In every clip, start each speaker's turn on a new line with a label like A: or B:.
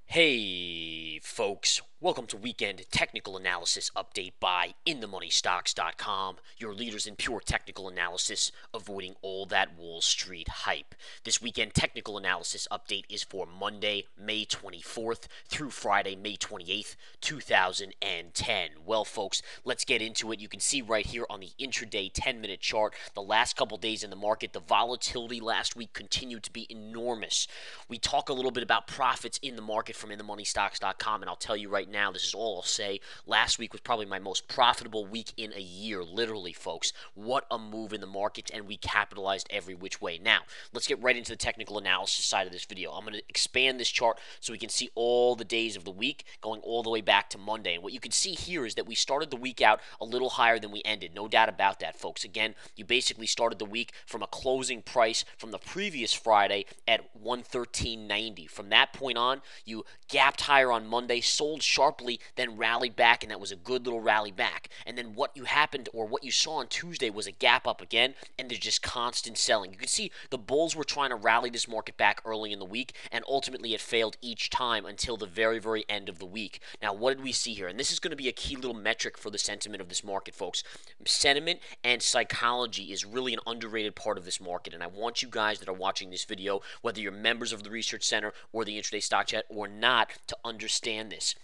A: Hey, folks. Welcome to Weekend Technical Analysis Update by InTheMoneyStocks.com, your leaders in pure technical analysis, avoiding all that Wall Street hype. This Weekend Technical Analysis Update is for Monday, May 24th through Friday, May 28th, 2010. Well, folks, let's get into it. You can see right here on the intraday 10-minute chart, the last couple days in the market, the volatility last week continued to be enormous. We talk a little bit about profits in the market from InTheMoneyStocks.com, and I'll tell you right now, this is all I'll say. Last week was probably my most profitable week in a year, literally, folks. What a move in the market, and we capitalized every which way. Now, let's get right into the technical analysis side of this video. I'm going to expand this chart so we can see all the days of the week going all the way back to Monday. And what you can see here is that we started the week out a little higher than we ended. No doubt about that, folks. Again, you basically started the week from a closing price from the previous Friday at 113.90. From that point on, you gapped higher on Monday, sold sharply, then rallied back, and that was a good little rally back. And then what you saw on Tuesday was a gap up again, and there's just constant selling. You can see the bulls were trying to rally this market back early in the week, and ultimately it failed each time until the very, very end of the week. Now, what did we see here? And this is going to be a key little metric for the sentiment of this market, folks. Sentiment and psychology is really an underrated part of this market, and I want you guys that are watching this video, whether you're members of the Research Center or the Intraday Stock Chat or not, to understand this.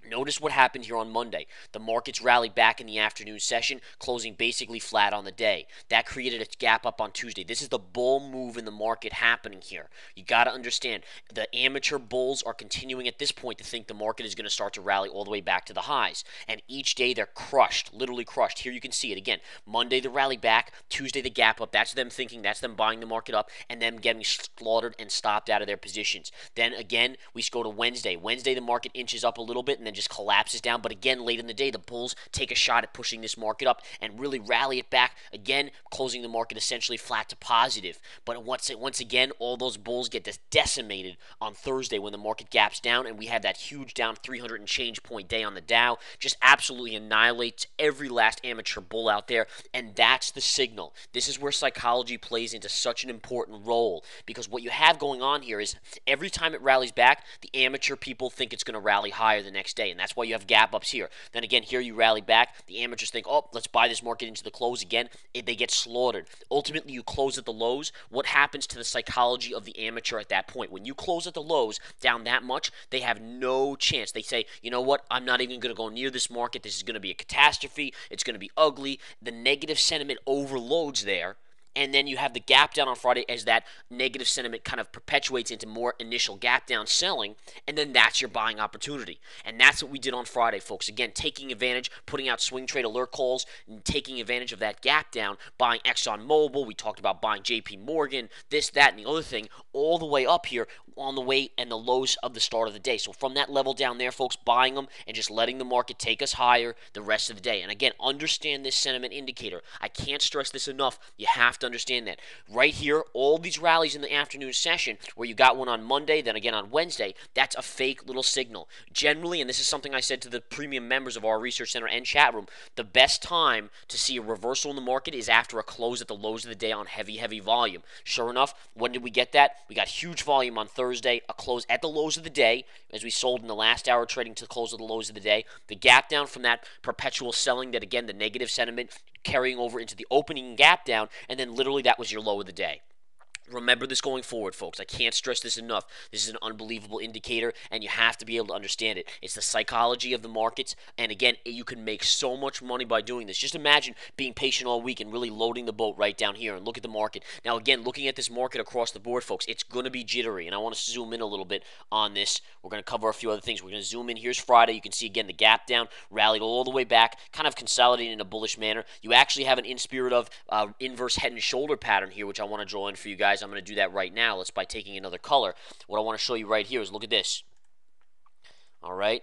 A: Notice what happened here on Monday. The markets rallied back in the afternoon session, closing basically flat on the day. That created a gap up on Tuesday. This is the bull move in the market happening here. You got to understand, the amateur bulls are continuing at this point to think the market is going to start to rally all the way back to the highs. And each day they're crushed, literally crushed. Here you can see it again. Monday the rally back, Tuesday the gap up. That's them thinking, that's them buying the market up, and them getting slaughtered and stopped out of their positions. Then again, we go to Wednesday. Wednesday the market inches up a little bit and then just collapses down. But again, late in the day, the bulls take a shot at pushing this market up and really rally it back, again, closing the market essentially flat to positive. But once again, all those bulls get decimated on Thursday when the market gaps down, and we have that huge down 300 and change point day on the Dow. Just absolutely annihilates every last amateur bull out there, and that's the signal. This is where psychology plays into such an important role, because what you have going on here is every time it rallies back, the amateur people think it's going to rally higher the next day, and that's why you have gap ups here. Then again, here you rally back. The amateurs think, oh, let's buy this market into the close again. They get slaughtered. Ultimately, you close at the lows. What happens to the psychology of the amateur at that point? When you close at the lows down that much, they have no chance. They say, you know what? I'm not even going to go near this market. This is going to be a catastrophe. It's going to be ugly. The negative sentiment overloads there. And then you have the gap down on Friday as that negative sentiment kind of perpetuates into more initial gap down selling, and then that's your buying opportunity. And that's what we did on Friday, folks. Again, taking advantage, putting out swing trade alert calls, and taking advantage of that gap down, buying ExxonMobil. We talked about buying JP Morgan, this, that, and the other thing, all the way up here on the way and the lows of the start of the day. So from that level down there, folks, buying them and just letting the market take us higher the rest of the day. And again, understand this sentiment indicator. I can't stress this enough. You have to understand that. Right here, all these rallies in the afternoon session, where you got one on Monday, then again on Wednesday, that's a fake little signal. Generally, and this is something I said to the premium members of our Research Center and chat room, the best time to see a reversal in the market is after a close at the lows of the day on heavy, heavy volume. Sure enough, when did we get that? We got huge volume on Thursday, a close at the lows of the day, as we sold in the last hour trading to the close of the lows of the day. The gap down from that perpetual selling, that again, the negative sentiment carrying over into the opening gap down, and then literally that was your low of the day. Remember this going forward, folks. I can't stress this enough. This is an unbelievable indicator, and you have to be able to understand it. It's the psychology of the markets, and again, you can make so much money by doing this. Just imagine being patient all week and really loading the boat right down here, and look at the market. Now, again, looking at this market across the board, folks, it's going to be jittery, and I want to zoom in a little bit on this. We're going to cover a few other things. We're going to zoom in. Here's Friday. You can see, again, the gap down, rallied all the way back, kind of consolidating in a bullish manner. You actually have an in spirit of inverse head and shoulder pattern here, which I want to draw in for you guys. I'm going to do that right now. Let's by taking another color. What I want to show you right here is look at this. All right.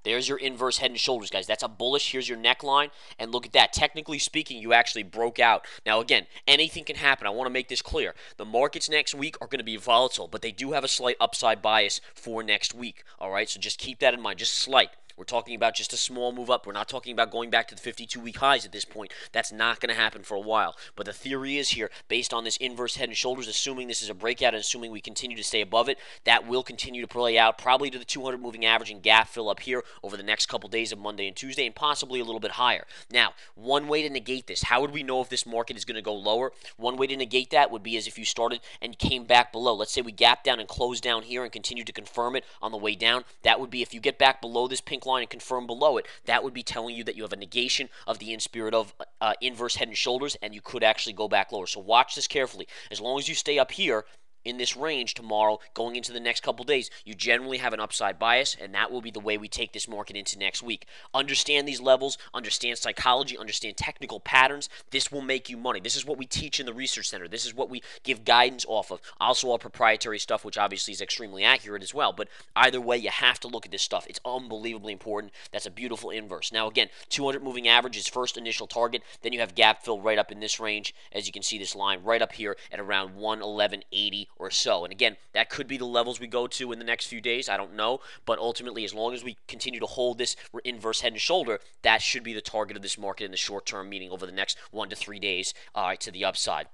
A: There's your inverse head and shoulders, guys. That's a bullish. Here's your neckline. And look at that. Technically speaking, you actually broke out. Now, again, anything can happen. I want to make this clear. The markets next week are going to be volatile, but they do have a slight upside bias for next week. All right. So just keep that in mind. Just slight. We're talking about just a small move up. We're not talking about going back to the 52-week highs at this point. That's not going to happen for a while. But the theory is here, based on this inverse head and shoulders, assuming this is a breakout and assuming we continue to stay above it, that will continue to play out probably to the 200 moving average and gap fill up here over the next couple days of Monday and Tuesday, and possibly a little bit higher. Now, one way to negate this, how would we know if this market is going to go lower? One way to negate that would be as if you started and came back below. Let's say we gap down and close down here and continue to confirm it on the way down. That would be if you get back below this pink line and confirm below it, that would be telling you that you have a negation of the in spirit of inverse head and shoulders, and you could actually go back lower. So watch this carefully. As long as you stay up here in this range tomorrow, going into the next couple days, you generally have an upside bias, and that will be the way we take this market into next week. Understand these levels, understand psychology, understand technical patterns. This will make you money. This is what we teach in the research center. This is what we give guidance off of. Also, our proprietary stuff, which obviously is extremely accurate as well. But either way, you have to look at this stuff. It's unbelievably important. That's a beautiful inverse. Now, again, 200 moving average is first initial target. Then you have gap fill right up in this range. As you can see, this line right up here at around 111.80 or so. And again, that could be the levels we go to in the next few days. I don't know. But ultimately, as long as we continue to hold this inverse head and shoulder, that should be the target of this market in the short term, meaning over the next 1 to 3 days to the upside.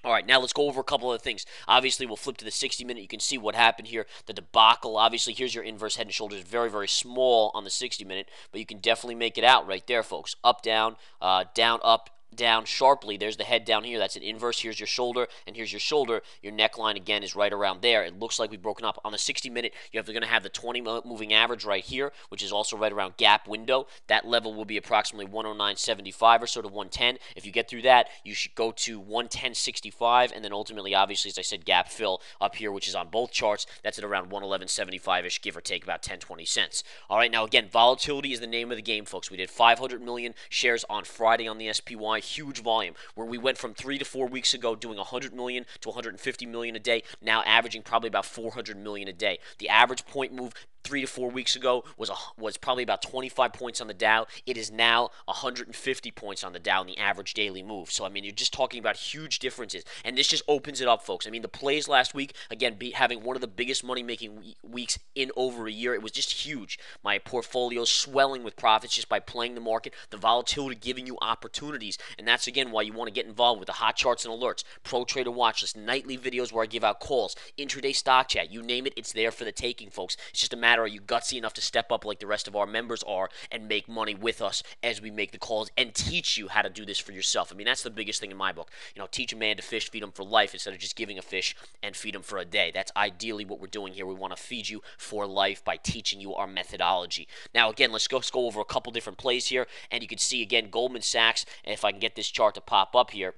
A: All right, now let's go over a couple of things. Obviously, we'll flip to the 60-minute. You can see what happened here. The debacle, obviously, here's your inverse head and shoulders. Very, very small on the 60-minute, but you can definitely make it out right there, folks. Up, down, down, up, down sharply. There's the head down here. That's an inverse. Here's your shoulder, and here's your shoulder. Your neckline, again, is right around there. It looks like we've broken up. On the 60-minute, you're going to have the 20 moving average right here, which is also right around gap window. That level will be approximately 109.75 or so to 110. If you get through that, you should go to 110.65, and then ultimately, obviously, as I said, gap fill up here, which is on both charts. That's at around 111.75-ish, give or take about 10-20 cents. All right, now, again, volatility is the name of the game, folks. We did 500 million shares on Friday on the SPY. Huge volume, where we went from 3 to 4 weeks ago doing 100 million to 150 million a day, now averaging probably about 400 million a day. The average point move 3 to 4 weeks ago was probably about 25 points on the Dow. It is now 150 points on the Dow in the average daily move. So, I mean, you're just talking about huge differences. And this just opens it up, folks. I mean, the plays last week, again, having one of the biggest money-making weeks in over a year, it was just huge. My portfolio swelling with profits just by playing the market, the volatility giving you opportunities. And that's, again, why you want to get involved with the hot charts and alerts, pro trader watch list, nightly videos where I give out calls, intraday stock chat. You name it, it's there for the taking, folks. It's just a matter, are you gutsy enough to step up like the rest of our members are and make money with us as we make the calls and teach you how to do this for yourself. I mean, that's the biggest thing in my book. You know, teach a man to fish, feed him for life instead of just giving a fish and feed him for a day. That's ideally what we're doing here. We want to feed you for life by teaching you our methodology. Now, again, let's go over a couple different plays here, and you can see, again, Goldman Sachs, and if I can get this chart to pop up here,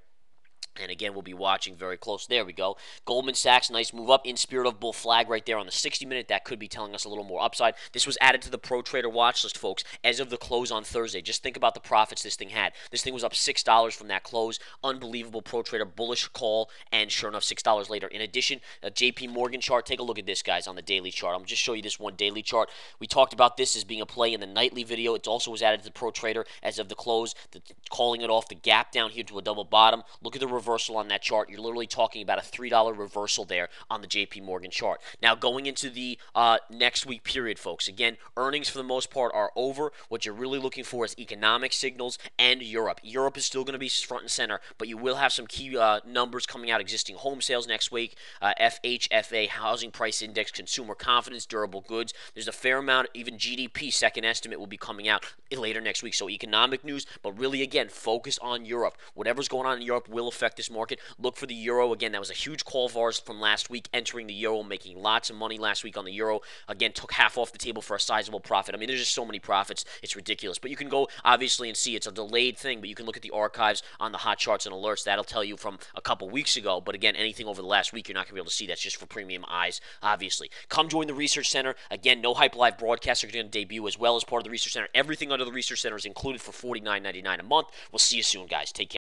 A: and again, we'll be watching very close. There we go. Goldman Sachs, nice move up. In spirit of bull flag right there on the 60-minute. That could be telling us a little more upside. This was added to the Pro Trader watch list, folks, as of the close on Thursday. Just think about the profits this thing had. This thing was up $6 from that close. Unbelievable Pro Trader bullish call, and sure enough, $6 later. In addition, a JP Morgan chart. Take a look at this, guys, on the daily chart. I'm going to just show you this one daily chart. We talked about this as being a play in the nightly video. It also was added to the Pro Trader as of the close, calling it off the gap down here to a double bottom. Look at the reversal on that chart. You're literally talking about a $3 reversal there on the JP Morgan chart. Now, going into the next week period, folks, again, earnings for the most part are over. What you're really looking for is economic signals and Europe. Europe is still going to be front and center, but you will have some key numbers coming out, existing home sales next week, FHFA, housing price index, consumer confidence, durable goods. There's a fair amount, even GDP, second estimate will be coming out later next week. So economic news, but really, again, focus on Europe. Whatever's going on in Europe will affect this market. Look for the euro. Again, that was a huge call of ours from last week, entering the euro, making lots of money last week on the euro. Again, took half off the table for a sizable profit. I mean, there's just so many profits. It's ridiculous. But you can go, obviously, and see it's a delayed thing, but you can look at the archives on the hot charts and alerts. That'll tell you from a couple weeks ago. But again, anything over the last week, you're not going to be able to see. That's just for premium eyes, obviously. Come join the Research Center. Again, No Hype Live broadcasts are going to debut as well as part of the Research Center. Everything under the Research Center is included for $49.99 a month. We'll see you soon, guys. Take care.